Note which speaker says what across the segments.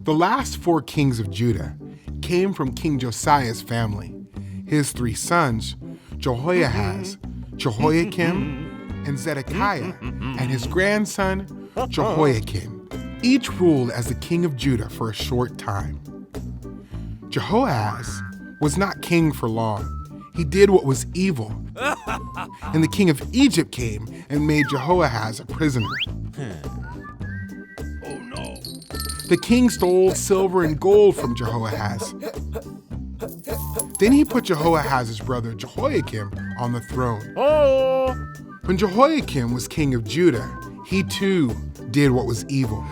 Speaker 1: The last 4 kings of Judah came from King Josiah's family. His 3 sons, Jehoahaz, Jehoiakim, and Zedekiah, and his grandson, Jehoiakim, each ruled as the king of Judah for a short time. Jehoahaz was not king for long. He did what was evil. And the king of Egypt came and made Jehoahaz a prisoner.
Speaker 2: Oh no.
Speaker 1: The king stole silver and gold from Jehoahaz. Then he put Jehoahaz's brother Jehoiakim on the throne.
Speaker 2: Oh.
Speaker 1: When Jehoiakim was king of Judah, he too did what was evil.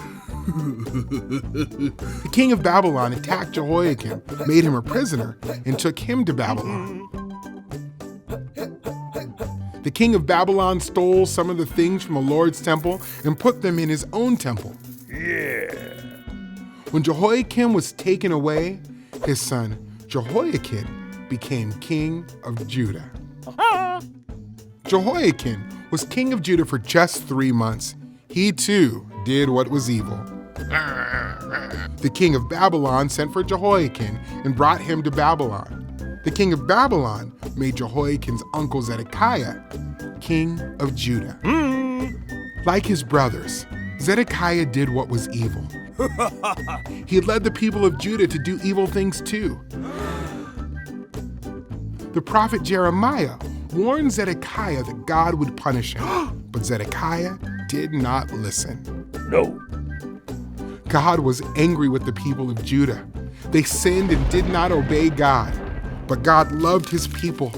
Speaker 1: The king of Babylon attacked Jehoiakim, made him a prisoner, and took him to Babylon. The king of Babylon stole some of the things from the Lord's temple and put them in his own temple.
Speaker 2: Yeah.
Speaker 1: When Jehoiakim was taken away, his son Jehoiakim became king of Judah. Jehoiakim was king of Judah for just 3 months. He too did what was evil. The king of Babylon sent for Jehoiakim and brought him to Babylon. The king of Babylon made Jehoiakim's uncle Zedekiah king of Judah. Like his brothers, Zedekiah did what was evil. He led the people of Judah to do evil things too. The prophet Jeremiah warned Zedekiah that God would punish him, but Zedekiah did not listen.
Speaker 2: No.
Speaker 1: God was angry with the people of Judah. They sinned and did not obey God, but God loved his people.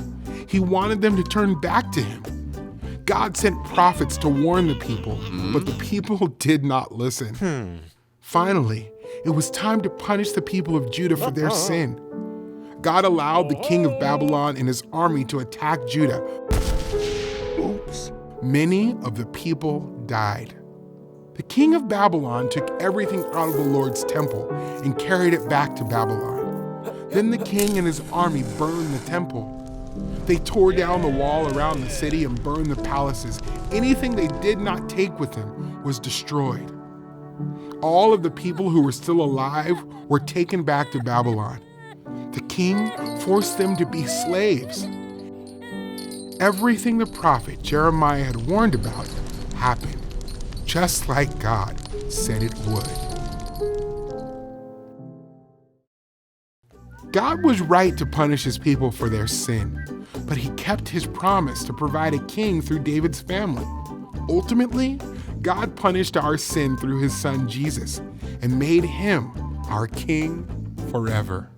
Speaker 1: He wanted them to turn back to him. God sent prophets to warn the people, but the people did not listen. Finally, it was time to punish the people of Judah for their sin. God allowed the king of Babylon and his army to attack Judah.
Speaker 2: Oops.
Speaker 1: Many of the people died. The king of Babylon took everything out of the Lord's temple and carried it back to Babylon. Then the king and his army burned the temple. They tore down the wall around the city and burned the palaces. Anything they did not take with them was destroyed. All of the people who were still alive were taken back to Babylon. The king forced them to be slaves. Everything the prophet Jeremiah had warned about happened, just like God said it would. God was right to punish his people for their sin, but he kept his promise to provide a king through David's family. Ultimately, God punished our sin through his son Jesus and made him our king forever.